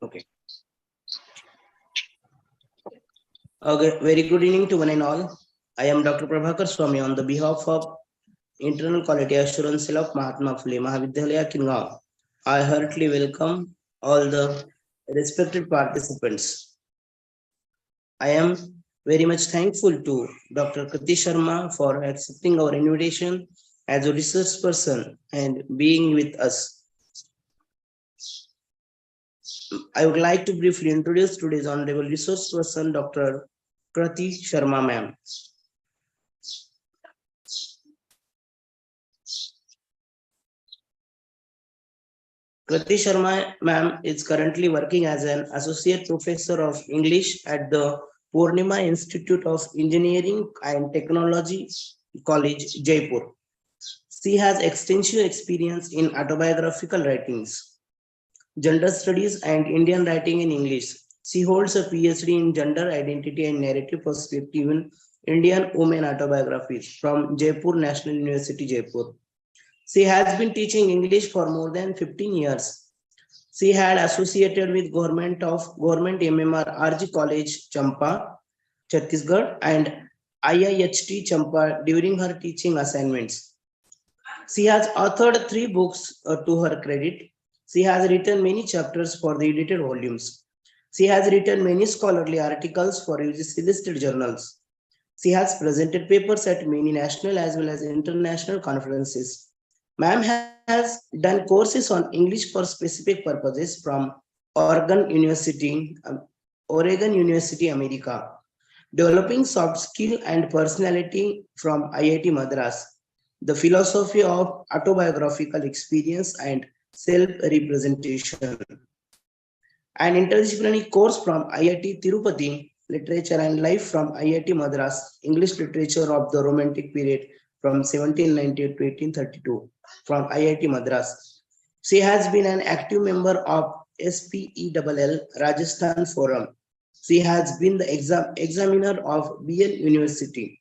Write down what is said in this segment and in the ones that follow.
Okay. Okay. Very good evening to one and all. I am Dr. Prabhakar Swami on the behalf of Internal Quality Assurance Cell of Mahatma Phule Mahavidyalaya Kingaon. I heartily welcome all the respected participants. I am very much thankful to Dr. Kriti Sharma for accepting our invitation as a research person and being with us. I would like to briefly introduce today's honorable resource person, Dr. Kriti Sharma ma'am. Kriti Sharma ma'am is currently working as an associate professor of English at the Purnima Institute of Engineering and Technology College, Jaipur. She has extensive experience in autobiographical writings, gender studies, and Indian writing in English. She holds a PhD in gender identity and narrative perspective in Indian women autobiographies from Jaipur National University, Jaipur. She has been teaching English for more than 15 years. She had associated with Government MMR RG College, Champa, Chhattisgarh, and IIHT Champa during her teaching assignments. She has authored 3 books to her credit. She has written many chapters for the edited volumes. She has written many scholarly articles for UGC listed journals. She has presented papers at many national as well as international conferences. Ma'am has done courses on English for specific purposes from Oregon University, Oregon University, America, developing soft skill and personality from IIT Madras, the philosophy of autobiographical experience and self-representation, an interdisciplinary course from IIT Tirupati, literature and life from IIT Madras, English literature of the Romantic period from 1798 to 1832 from IIT Madras. She has been an active member of SPELL Rajasthan Forum. She has been the examiner of BN University,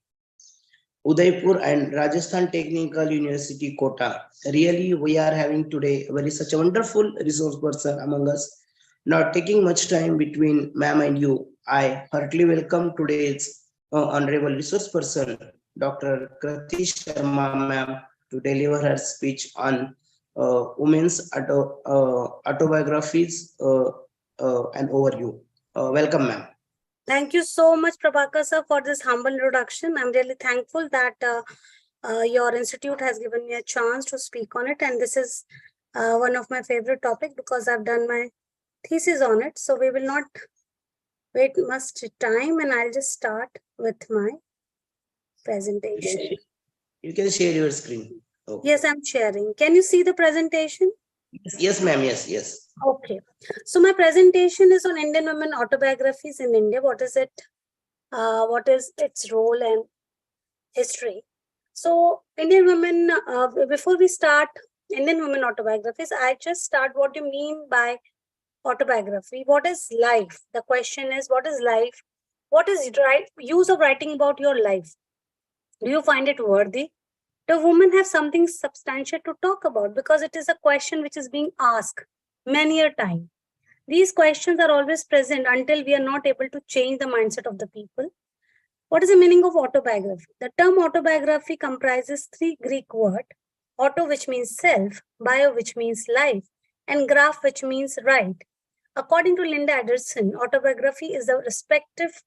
Udaipur and Rajasthan Technical University, Kota. Really, we are having today very such a wonderful resource person among us. Not taking much time between ma'am and you, I heartily welcome today's honorable resource person, Dr. Krati Sharma ma'am, to deliver her speech on women's autobiographies and overview. Welcome, ma'am. Thank you so much, Prabhakar sir, for this humble introduction. I'm really thankful that your institute has given me a chance to speak on it. And this is one of my favorite topics because I've done my thesis on it. So we will not wait much time and I'll just start with my presentation. You can share your screen. Okay. Yes, I'm sharing. Can you see the presentation? Yes, ma'am. Yes. Okay. So my presentation is on Indian women autobiographies in India. What is it? What is its role and history? So Indian women, before we start Indian women autobiographies, I just start what you mean by autobiography. What is life? The question is, what is life? What is use of writing about your life? Do you find it worthy? Do women have something substantial to talk about? Because it is a question which is being asked many a time. These questions are always present until we are not able to change the mindset of the people. What is the meaning of autobiography? The term autobiography comprises 3 Greek words: auto, which means self, bio, which means life, and graph, which means write. According to Linda Anderson, autobiography is the retrospective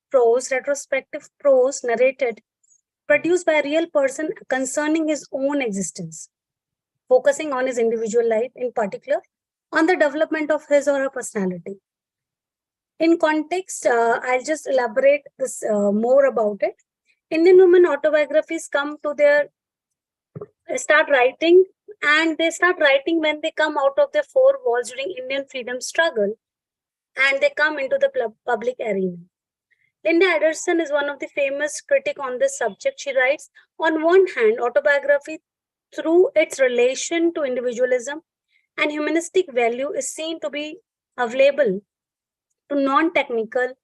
prose narrated, produced by a real person concerning his own existence, focusing on his individual life, in particular, on the development of his or her personality. In context, I'll just elaborate this more about it. Indian women autobiographies come to start writing, and they start writing when they come out of their 4 walls during Indian freedom struggle, and they come into the public arena. Linda Anderson is one of the famous critics on this subject. She writes, on one hand, autobiography, through its relation to individualism and humanistic value, is seen to be available to non-technical,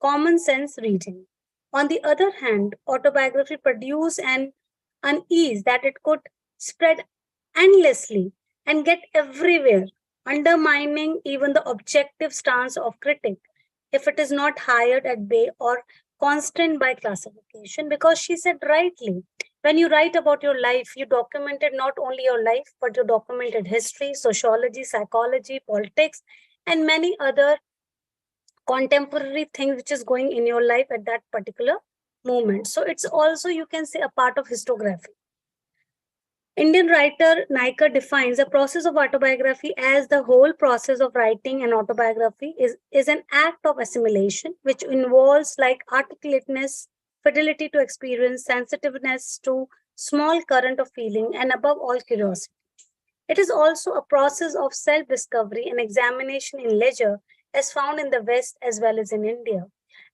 common sense reading. On the other hand, autobiography produces an unease that it could spread endlessly and get everywhere undermining even the objective stance of critic if it is not hired at bay or constrained by classification. Because she said rightly, when you write about your life, you documented not only your life, but you documented history, sociology, psychology, politics, and many other contemporary things which is going in your life at that particular moment. So it's also, you can say, a part of historiography. Indian writer Naikar defines the process of autobiography as the whole process of writing an autobiography is an act of assimilation which involves like articulateness, fidelity to experience, sensitiveness to small current of feeling, and above all, curiosity. It is also a process of self-discovery and examination in leisure as found in the West as well as in India.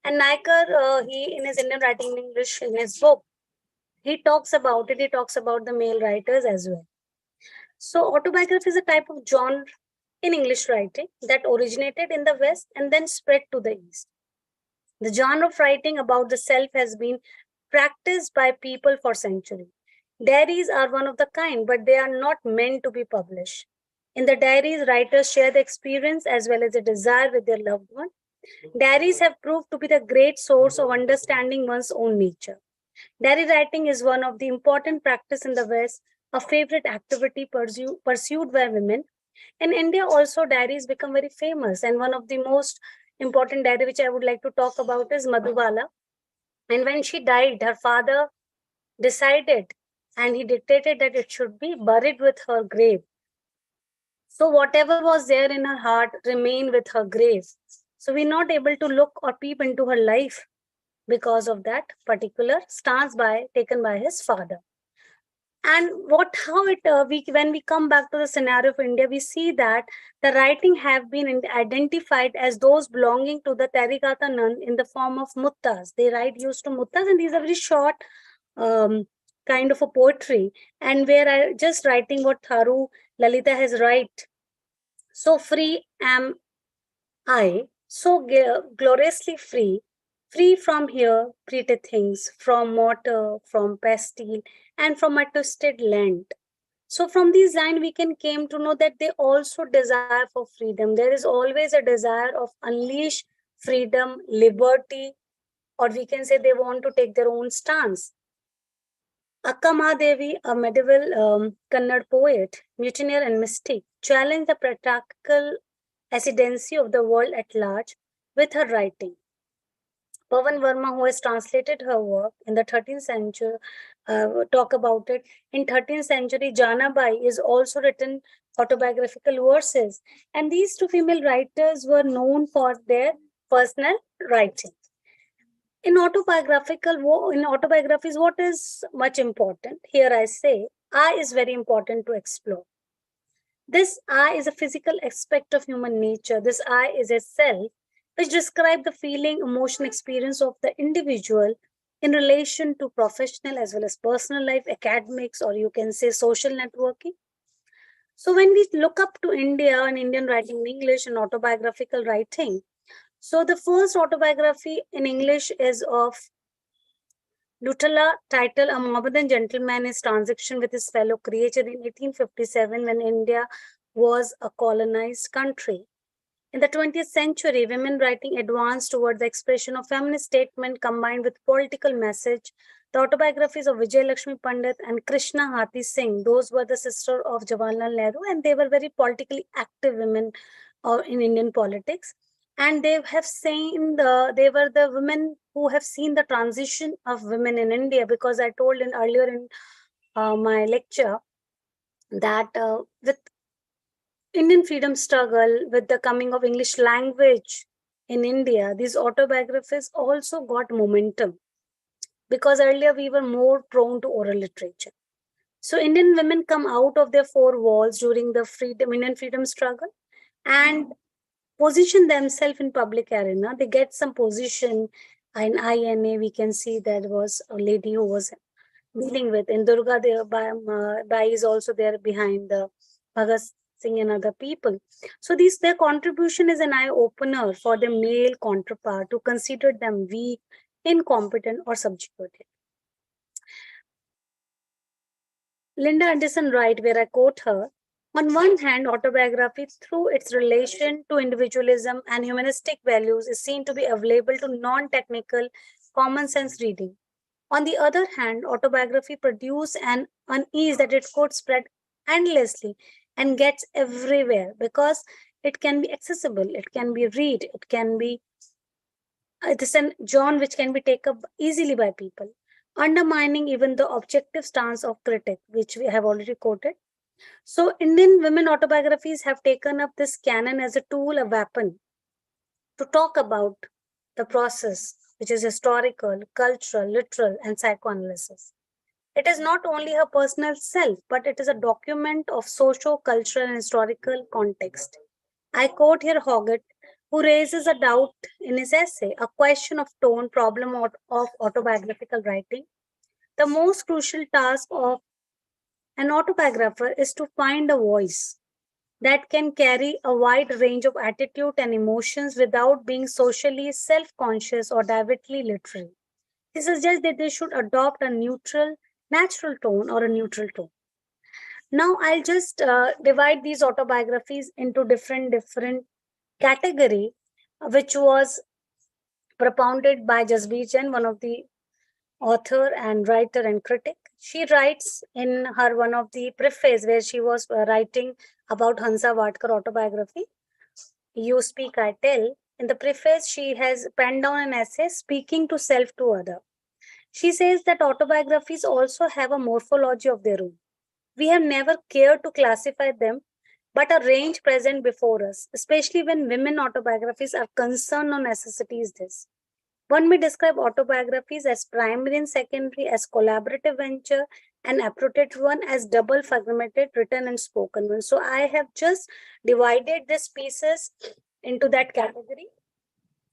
And Naikar, he in his Indian Writing in English, in his book, he talks about it. He talks about the male writers as well. So autobiography is a type of genre in English writing that originated in the West and then spread to the East. The genre of writing about the self has been practiced by people for centuries. Diaries are one of the kind, but they are not meant to be published. In the diaries, writers share the experience as well as a desire with their loved one. Diaries have proved to be the great source of understanding one's own nature. Diary writing is one of the important practice in the West, a favorite activity pursued by women. In India, also diaries become very famous, and one of the most important diary which I would like to talk about is Madhubala. And when she died, her father decided and he dictated that it should be buried with her grave. So whatever was there in her heart remained with her grave. So we're not able to look or peep into her life because of that particular stance taken by his father. And how it when we come back to the scenario of India, we see that the writing have been identified as those belonging to the Tarikata nun in the form of muttas. They write used to muttas, and these are very short kind of a poetry, and where I just writing what Tharu Lalita has write. So free am I, so gloriously free, free from here, pretty things, from mortar, from pestle, and from a twisted land. So from these lines, we can came to know that they also desire for freedom. There is always a desire of unleash freedom, liberty, or we can say they want to take their own stance. Akka Mahadevi, a medieval Kannada poet, mutineer and mystic, challenged the practical ascendancy of the world at large with her writing. Pavan Verma, who has translated her work in the 13th century, talk about it. In 13th century, Janabai is also written autobiographical verses. And these two female writers were known for their personal writing. In autobiographies, what is much important? Here I say, I is very important to explore. This I is a physical aspect of human nature. This I is a self which describe the feeling, emotion, experience of the individual in relation to professional as well as personal life, academics, or you can say social networking. So when we look up to India and Indian writing in English and autobiographical writing, so the first autobiography in English is of Lutala, titled A Mohammedan Gentleman, is transaction with his fellow creature in 1857 when India was a colonized country. In the 20th century, women writing advanced toward the expression of feminist statement combined with political message. The autobiographies of Vijay Lakshmi Pandit and Krishna Hathi Singh, those were the sister of Jawaharlal Nehru, and they were very politically active women in Indian politics. And they were the women who have seen the transition of women in India, because I told earlier in my lecture that with Indian freedom struggle, with the coming of English language in India, these autobiographies also got momentum, because earlier we were more prone to oral literature. So Indian women come out of their four walls during the Indian freedom struggle and position themselves in public arena. They get some position in INA. We can see there was a lady who was dealing with, in Durga Bai is also there behind the Bhagat Singh and other people. So their contribution is an eye opener for the male counterpart to consider them weak, incompetent, or subjugated. Linda Anderson Wright, where I quote her, On one hand, autobiography, through its relation to individualism and humanistic values, is seen to be available to non technical, common sense reading. On the other hand, autobiography produces an unease that it could spread endlessly and gets everywhere because it can be accessible, it can be read, it can be it is an genre which can be taken up easily by people, undermining even the objective stance of critic, which we have already quoted. So, Indian women autobiographies have taken up this canon as a tool, a weapon, to talk about the process, which is historical, cultural, literal, and psychoanalysis. It is not only her personal self, but it is a document of socio cultural and historical context. I quote here Hoggett, who raises a doubt in his essay, a question of tone, problem of autobiographical writing. The most crucial task of an autobiographer is to find a voice that can carry a wide range of attitude and emotions without being socially self conscious or directly literary. He suggests that they should adopt a neutral, natural tone or a neutral tone. Now, I'll just divide these autobiographies into different category, which was propounded by Jasbir Chen, one of the author and writer and critic. She writes in her one of the preface where she was writing about Hansa Vadkar autobiography, You Speak, I Tell. In the preface, she has penned down an essay, Speaking to Self to Other. She says that autobiographies also have a morphology of their own. We have never cared to classify them, but a range present before us, especially when women autobiographies are concerned or necessity is this. One may describe autobiographies as primary and secondary, as collaborative venture, and appropriate one as double fragmented, written and spoken one. So I have just divided these pieces into that category.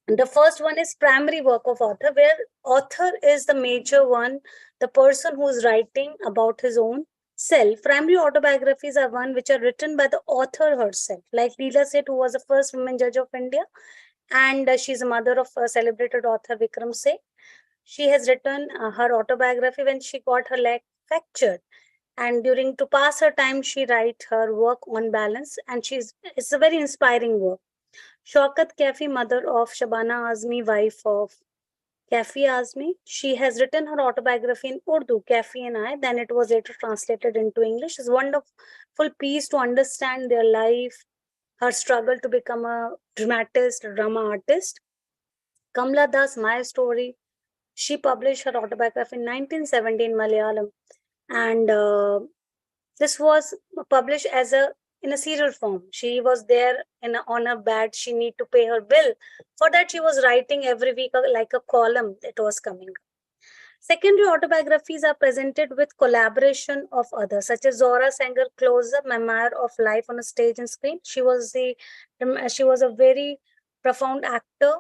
The first one is primary work of author, where author is the major one, the person who is writing about his own self. Primary autobiographies are one which are written by the author herself, like Leela Seth, who was the first woman judge of India, and she's a mother of a celebrated author Vikram Seth. She has written her autobiography when she got her leg fractured, and during to pass her time, she write her work on balance, and it's a very inspiring work. Shaukat Kafi, mother of Shabana Azmi, wife of Kafi Azmi, she has written her autobiography in Urdu, Kafi and I. Then it was later translated into English. It's a wonderful piece to understand their life, her struggle to become a dramatist, drama artist. Kamla Das, My Story, she published her autobiography in 1970 in Malayalam, and this was published as a in a serial form. She was there on her bed. She need to pay her bill. For that, she was writing every week like a column. It was coming. Secondary autobiographies are presented with collaboration of others, such as Zora Sanger close-up memoir of life on a stage and screen. She was a very profound actor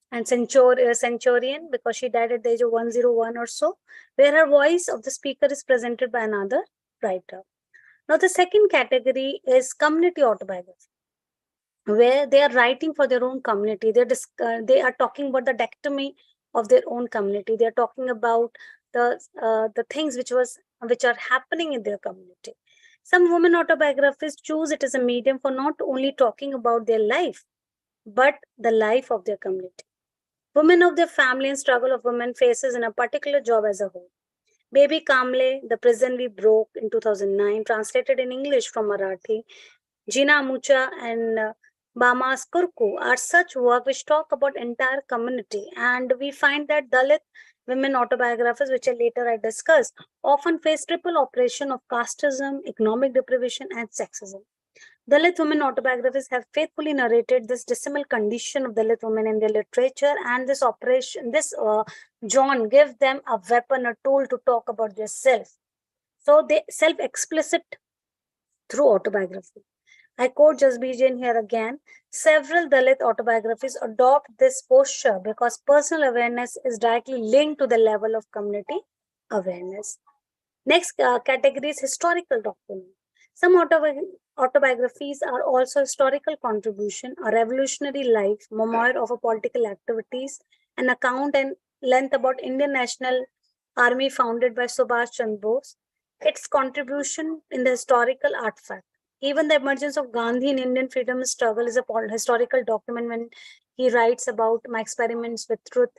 and centurion because she died at the age of 101 or so, where her voice of the speaker is presented by another writer. Now, the second category is community autobiography, where they are writing for their own community. They are talking about the dichotomy of their own community. They are talking about the things which are happening in their community. Some women autobiographies choose it as a medium for not only talking about their life, but the life of their community. Women of their family and struggle of women faces in a particular job as a whole. Baby Kamle, The Prison We Broke in 2009, translated in English from Marathi. Jina Mucha and Bama's Kurku are such work which talk about entire community. And we find that Dalit women autobiographies, which are later I discussed, often face triple operation of casteism, economic deprivation, and sexism. Dalit women autobiographies have faithfully narrated this dismal condition of Dalit women in their literature, and this genre gives them a weapon, a tool to talk about their self. So they self-explicit through autobiography. I quote Jasbir Jain here again. Several Dalit autobiographies adopt this posture because personal awareness is directly linked to the level of community awareness. Next category is historical document. Some autobiographies are also historical contribution, a revolutionary life, memoir of a political activities, an account and length about Indian National Army founded by Subhash Chandra Bose, its contribution in the historical artifact. Even the emergence of Gandhi in Indian freedom struggle is a historical document when he writes about my experiments with truth,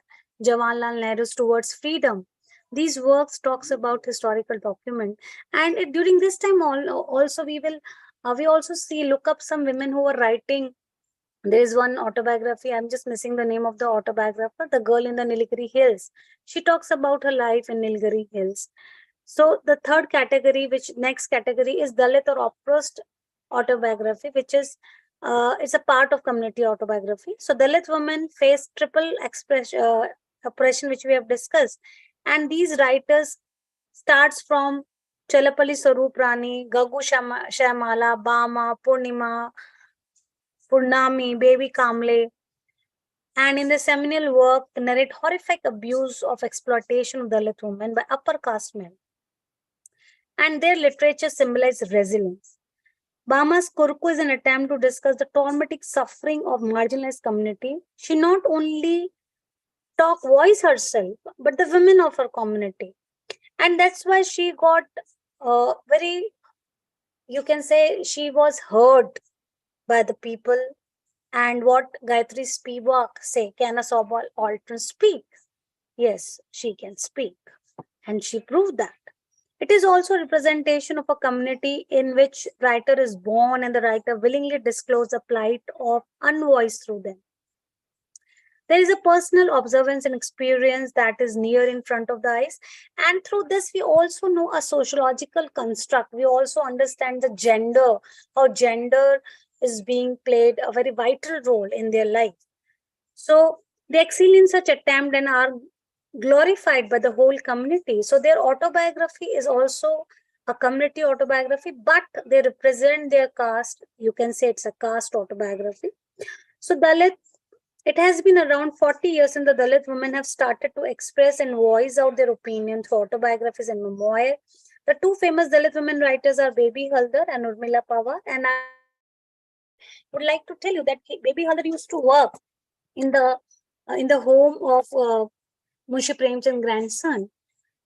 Jawaharlal Nehru's towards freedom. These works talks about historical document, and during this time also we also see look up some women who were writing. There is one autobiography. I'm just missing the name of the autobiographer. The girl in the Nilgiri Hills. She talks about her life in Nilgiri Hills. So the third category, which next category is Dalit or oppressed autobiography, which is it's a part of community autobiography. So Dalit women face triple oppression, which we have discussed, and these writers starts from Chalapalli Sarup Rani, Gagu Shamala, Bama, Purnima, Purnami, Baby Kamle, and in the seminal work narrate horrific abuse of exploitation of Dalit women by upper caste men. And their literature symbolizes resilience. Bama's Kurku is an attempt to discuss the traumatic suffering of marginalized community. She not only voice herself, but the women of her community. And that's why she got very, you can say, she was heard by the people. And what Gayatri Spivak say, can a subaltern speak? Yes, she can speak. And she proved that. It is also a representation of a community in which writer is born and the writer willingly disclose the plight of unvoiced through them. There is a personal observance and experience that is near in front of the eyes. And through this, we also know a sociological construct. We also understand the gender, how gender is being played a very vital role in their life. So they excel in such attempt and are glorified by the whole community. So their autobiography is also a community autobiography, but they represent their caste. You can say it's a caste autobiography. So Dalit, it has been around 40 years and the Dalit women have started to express and voice out their opinion through autobiographies and memoir. The two famous Dalit women writers are Baby Haldar and Urmila Pawar. And I would like to tell you that Baby Haldar used to work in the home of Munshi Premchand's grandson,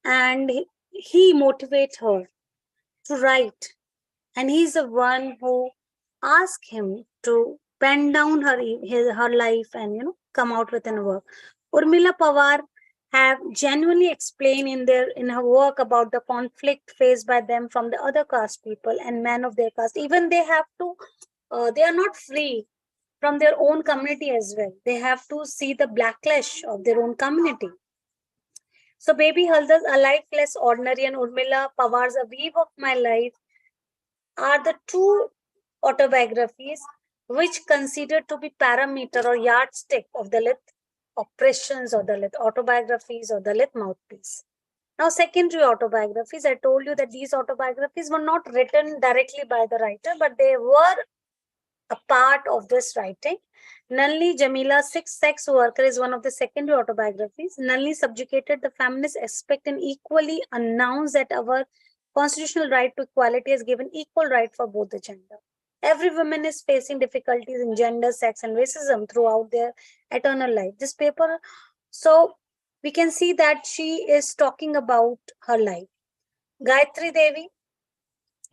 and he motivates her to write. And he's the one who asked him to pen down her life and come out with a work. Urmila Pawar have genuinely explained in her work about the conflict faced by them from the other caste people and men of their caste. Even they have to, they are not free from their own community as well. They have to see the backlash of their own community. So Baby Haldar's A Life Less Ordinary and Urmila Pawar's A Weave of My Life are the two autobiographies which considered to be parameter or yardstick of Dalit oppressions or Dalit autobiographies or Dalit mouthpiece. Now, secondary autobiographies, I told you that these autobiographies were not written directly by the writer, but they were a part of this writing. Nalini Jamila, Sixth Sex Worker, is one of the secondary autobiographies. Nalini subjugated the feminist aspect and equally announced that our constitutional right to equality has given equal right for both the gender. Every woman is facing difficulties in gender, sex, and racism throughout their eternal life. This paper, so we can see that she is talking about her life. Gayatri Devi,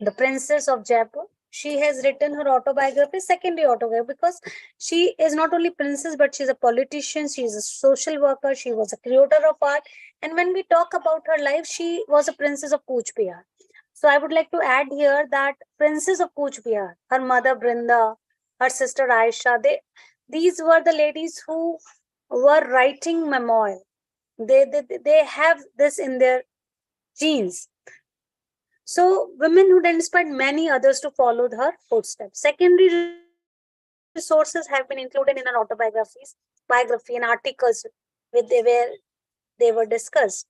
the Princess of Jaipur, she has written her autobiography, secondary autobiography, because she is not only princess, but she's a politician, she's a social worker, she was a creator of art. And when we talk about her life, she was a princess of Kuch Bihar. So I would like to add here that Princess of Kuch Bihar, her mother Brinda, her sister Aisha, these were the ladies who were writing memoir. They have this in their genes. So women who inspired many others to follow her footsteps. Secondary resources have been included in her autobiographies, biography, and articles where they were discussed.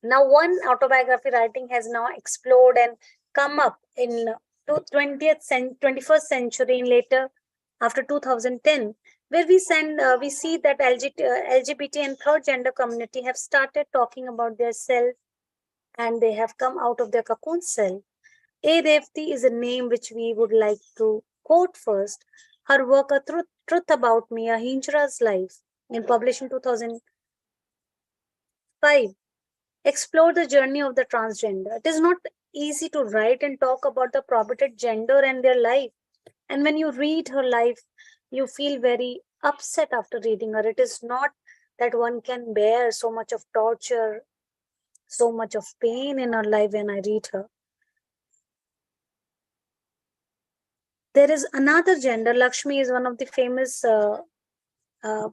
Now, one autobiography writing has now explored and come up in 21st century and later after 2010, where we see that LGBT and third gender community have started talking about their self and they have come out of their cocoon cell. A. Devti is a name which we would like to quote first. Her work, A Truth About Me, A Hinjra's Life, published in 2005, explored the journey of the transgender. It is not easy to write and talk about the prohibited gender and their life. And when you read her life, you feel very upset after reading her. It is not that one can bear so much of torture, so much of pain in her life when I read her. There is another gender. Lakshmi is one of the famous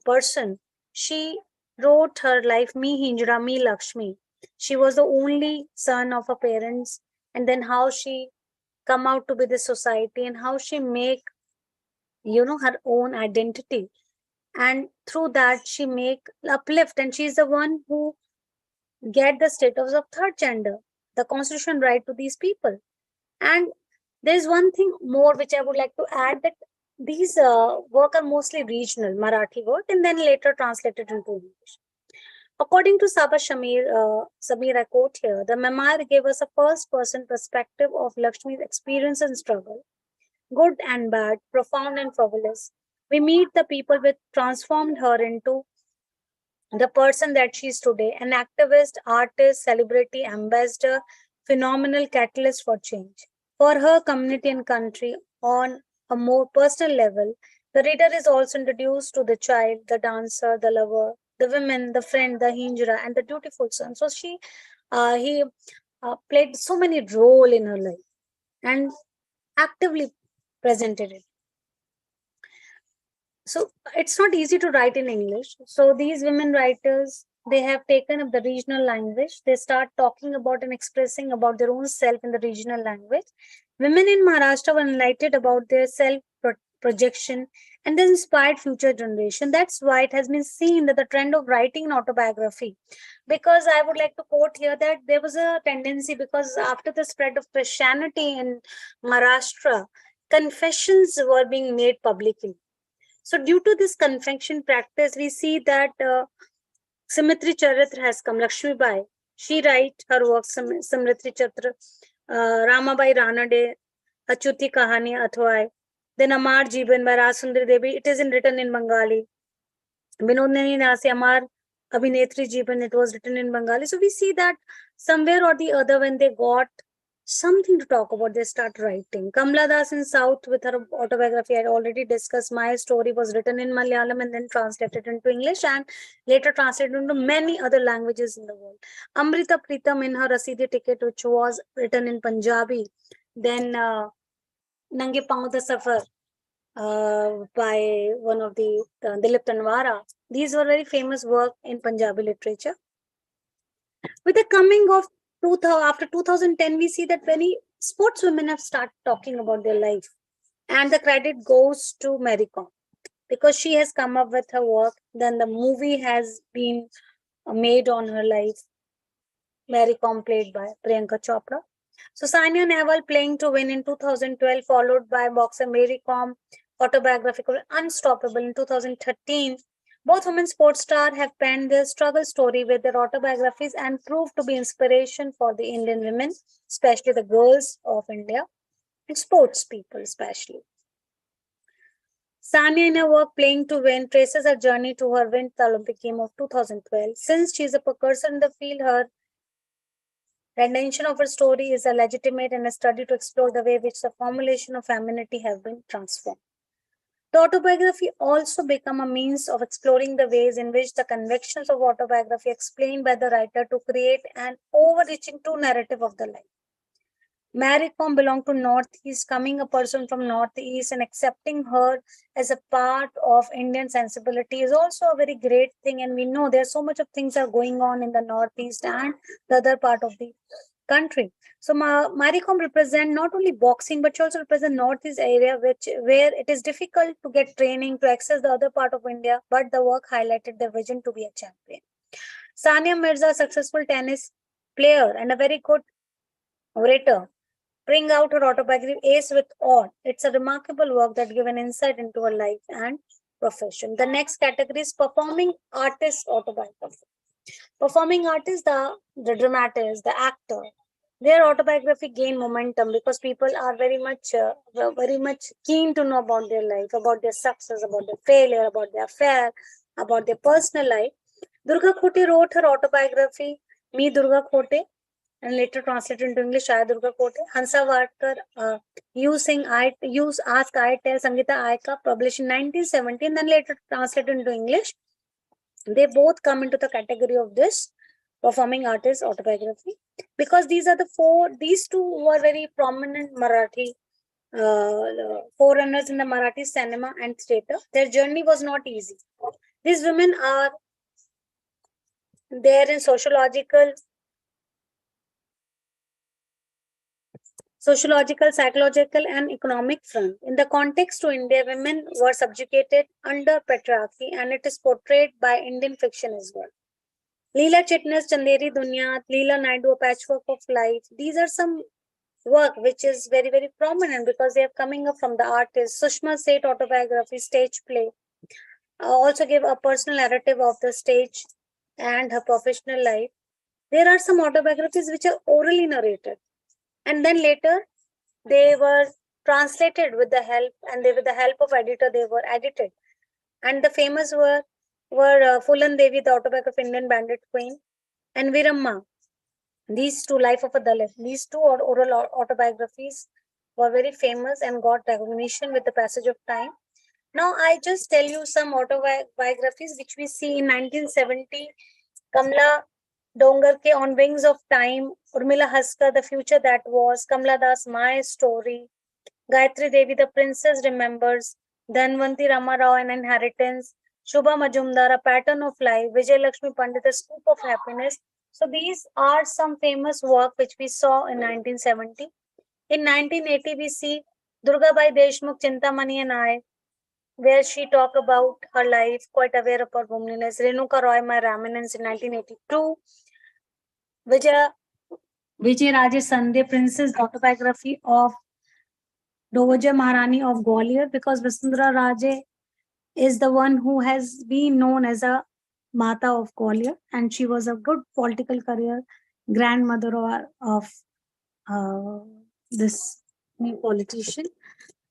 person. She wrote her life, Me Hinjra, Me Lakshmi. She was the only son of her parents, and then how she come out to be the society and how she make her own identity, and through that she make uplift, and she's the one who get the status of third gender, the constitution right to these people. And there's one thing more which I would like to add, that these work are mostly regional Marathi work and then later translated into English. According to Saba Samir, I quote here, the memoir gave us a first-person perspective of Lakshmi's experience and struggle, good and bad, profound and frivolous. We meet the people which transformed her into the person that she is today, an activist, artist, celebrity, ambassador, phenomenal catalyst for change. For her community and country, on a more personal level, the reader is also introduced to the child, the dancer, the lover, the woman, the friend, the hinjra, and the dutiful son. So he played so many role in her life and actively presented it. So it's not easy to write in English. So these women writers, they have taken up the regional language. They start talking about and expressing about their own self in the regional language. Women in Maharashtra were enlightened about their self projection and they inspired future generation. That's why it has been seen that the trend of writing an autobiography. Because I would like to quote here that there was a tendency, because after the spread of Christianity in Maharashtra, confessions were being made publicly. So due to this confection practice, we see that Simritri Charitra has come, Lakshmi Bai. She writes her work, Simritri Charitra, Ramabai Ranade, Achuti Kahani Athwai, then Amar Jeevan by Rasundari Devi. It is written in Bengali. Vinodini Nasi Amar Abhinetri Jeevan, it was written in Bengali. So we see that somewhere or the other, when they got something to talk about, they start writing. Kamla Das in South with her autobiography, I had already discussed. My story was written in Malayalam and then translated into English and later translated into many other languages in the world. Amrita Pritam in her Rasidi Ticket, which was written in Punjabi. Then Nange Paun the Safar by one of the Dilip Tanwara. These were very famous work in Punjabi literature. With the coming of after 2010, we see that many sportswomen have started talking about their life. And the credit goes to Mary Kom because she has come up with her work. Then the movie has been made on her life. Mary Kom played by Priyanka Chopra. So Saina Nehwal playing to win in 2012, followed by boxer Mary Kom, autobiographical Unstoppable in 2013. Both women sports stars have penned their struggle story with their autobiographies and proved to be inspiration for the Indian women, especially the girls of India and sports people especially. Sania in her work Playing to Win traces her journey to her win the Olympic game of 2012. Since she is a precursor in the field, her rendition of her story is a legitimate and a study to explore the way in which the formulation of femininity have been transformed. The autobiography also become a means of exploring the ways in which the convictions of autobiography explained by the writer to create an overreaching true narrative of the life. Mary Kom belonged to Northeast, coming a person from Northeast and accepting her as a part of Indian sensibility is also a very great thing. And we know there's so much of things are going on in the Northeast and the other part of the country. So Mary Kom represent not only boxing, but she also represent Northeast area, where it is difficult to get training to access the other part of India, but the work highlighted their vision to be a champion. Sania Mirza, successful tennis player and a very good orator, bring out her autobiography Ace with Odd. It's a remarkable work that gives an insight into her life and profession. The next category is performing artist autobiography. Performing artists, the dramatist, the actor, their autobiography gain momentum because people are very much keen to know about their life, about their success, about their failure, about their affair, about their personal life. Durga Khote wrote her autobiography, Me Durga Khote, and later translated into English, Aya Durga Kote. Hansa Vadkar, You Sing, You Ask, I Tell, Sangita Aika, published in 1917, then later translated into English. They both come into the category of this performing artist autobiography, because these two were very prominent Marathi forerunners in the Marathi cinema and theatre. Their journey was not easy. These women are there in sociological, psychological, and economic front. In the context to India, women were subjugated under patriarchy, and it is portrayed by Indian fiction as well. Leela Chitnis, Chanderi Dunya, Leela Naidu, A Patchwork of Life. These are some work which is very, very prominent because they are coming up from the artist. Sushma Seth autobiography, stage play. Also give a personal narrative of the stage and her professional life. There are some autobiographies which are orally narrated, and then later they were translated with the help, and with the help of editor they were edited. And the famous were Fulan Devi, the autobiography of Indian Bandit Queen, and Viramma. These two, Life of a Dalit, these two oral autobiographies were very famous and got recognition with the passage of time. Now I just tell you some autobiographies which we see in 1970. Kamla Dongarke, On Wings of Time, Urmila Haskar, The Future That Was, Kamla Das, My Story, Gayatri Devi, The Princess Remembers, Dhanvanti Rama Rao, An Inheritance, Shubha Majumdar, A Pattern of Life, Vijay Lakshmi Pandit, The Scoop of Happiness. So these are some famous work which we saw in 1970. In 1980, we see Durgabai Deshmukh, Chintamani and I, where she talked about her life, quite aware of her womanliness. Renuka Roy, My Raminance in 1982. Vijay Rajesh Sandey, Princess, autobiography of Dowager Maharani of Gwalior, because Vasundhara Raje is the one who has been known as a Mata of Gwalior, and she was a good political career, grandmother of this new politician.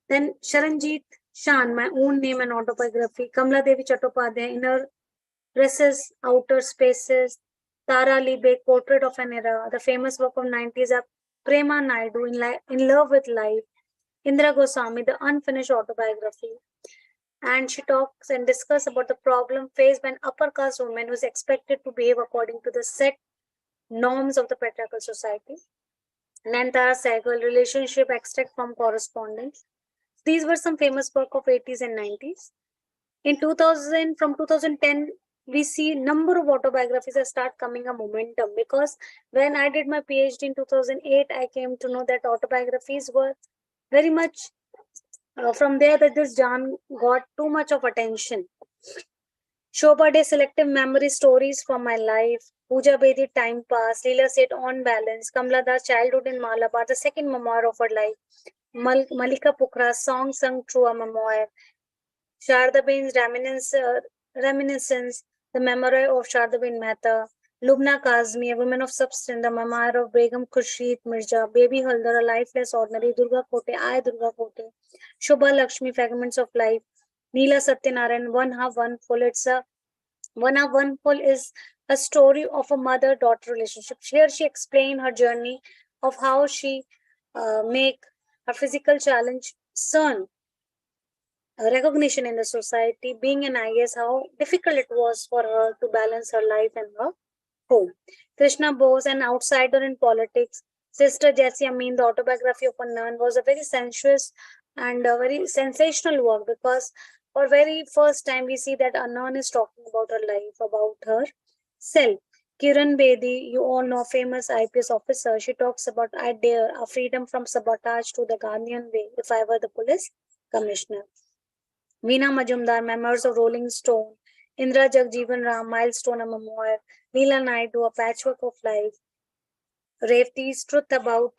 Then Sharanjit Shan, My Own Name and Autobiography, Kamla Devi Chattopadhyay, Inner Recess, Outer Spaces, Tara Lee Beg, Portrait of an Era, the famous work of 90s are Prema Naidu, In Love with Life, Indira Goswami, The Unfinished Autobiography. And she talks and discusses about the problem faced by an upper caste woman who is expected to behave according to the set norms of the patriarchal society. Nantara Sehgal, Relationship Extract from Correspondence. These were some famous work of 80s and 90s. In 2000, from 2010, we see number of autobiographies that start coming a momentum, because when I did my PhD in 2008, I came to know that autobiographies were very much from there that this genre got too much of attention. Shobha Day, Selective Memory, Stories from My Life, Pooja Bedi, Time Pass, Leela Seth, On Balance, Kamla Das, Childhood in Malabar, the second memoir of her life, Malika Pukra, Song Sung Through a Memoir, Sharda Bain's Reminiscence, the memoir of Sharda Bain Mehta, Lubna Kazmi, A Woman of Substance, the memoir of Begum Khurshid Mirza, Baby Haldar, A Lifeless Ordinary, Durga Kote, I Durga Kote, Shubha Lakshmi, Fragments of Life, Neela Satyanarayan, One Half One Full. One Half One Full is a story of a mother-daughter relationship. Here she explained her journey of how she make a physical challenge son recognition in the society. Being an IS, how difficult it was for her to balance her life and her home. Krishna Bose, An Outsider in Politics. Sister Jessie Amin, The Autobiography of a Nun, was a very sensuous and a very sensational work, because for very first time we see that a nun is talking about her life, about her self. Kiran Bedi, you all know, famous IPS officer, she talks about I dare, a freedom from sabotage to the Gandhian way if I were the police commissioner. Veena Majumdar, Memoirs of Rolling Stone, Indra Jagjeevan Ram, Milestone, a memoir, Leela Naidu, A Patchwork of Life, Revti's Truth About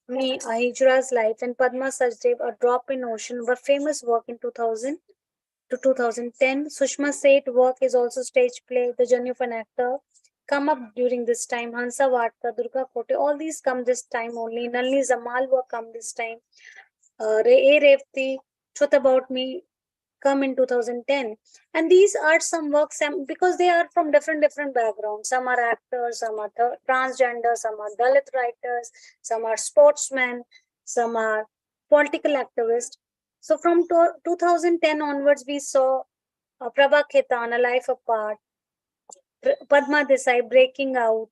Me, Ahijura's Life, and Padma Sachdev, A Drop in Ocean, were famous work in 2000 to 2010. Sushma Seth work is also stage play, The Journey of an Actor, come up during this time. Hansa Varta, Durga Kote, all these come this time only. Nalini Zamal work come this time. A Revti, Truth About Me, come in 2010. And these are some works, because they are from different backgrounds. Some are actors, some are transgender, some are Dalit writers, some are sportsmen, some are political activists. So from 2010 onwards, we saw Prabha Khetan, A Life Apart, Padma Desai, Breaking Out,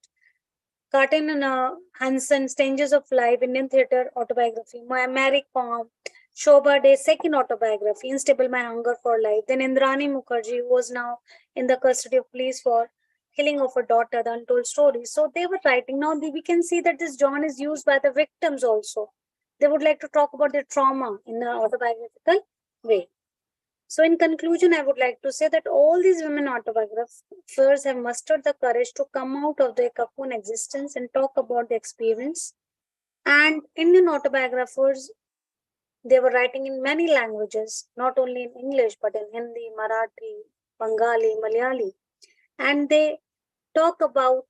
Carton and Hansen, Strangers of Life, Indian Theatre Autobiography, Mary Kom, Shobha Day's second autobiography, Unstable My Hunger for Life. Then Indrani Mukherjee, who was now in the custody of police for killing of a daughter, the untold story. So they were writing. Now we can see that this genre is used by the victims also. They would like to talk about their trauma in an autobiographical way. So, in conclusion, I would like to say that all these women autobiographers have mustered the courage to come out of their cocoon existence and talk about the experience. And Indian autobiographers, they were writing in many languages, not only in English, but in Hindi, Marathi, Bengali, Malayali. And they talk about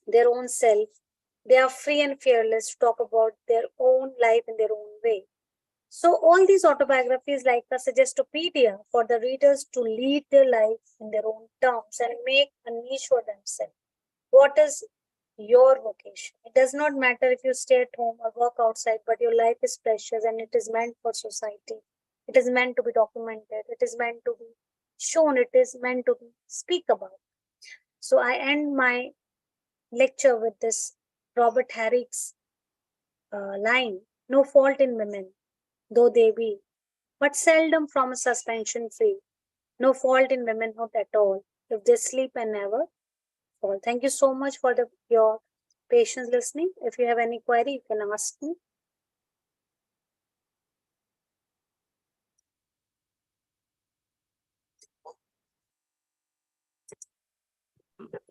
their own self. They are free and fearless to talk about their own life in their own way. So all these autobiographies like a suggestopedia for the readers to lead their life in their own terms and make a niche for themselves. What is your vocation? It does not matter if you stay at home or work outside, but your life is precious and it is meant for society. It is meant to be documented. It is meant to be shown. It is meant to be speak about. So I end my lecture with this Robert Herrick's line, no fault in women, though they be, but seldom from a suspension free. No fault in womanhood at all, if they sleep and never fall. Thank you so much for your patience listening. If you have any query, you can ask me.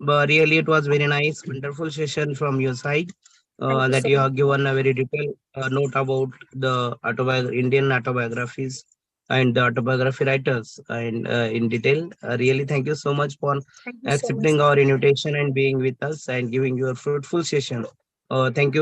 But really, it was very nice, wonderful session from your side. Thank you That so you much. have given a very detailed note about the Indian autobiographies and the autobiography writers and in detail. Really, thank you so much for Thank you so much. accepting our invitation and being with us and giving your fruitful session. Thank you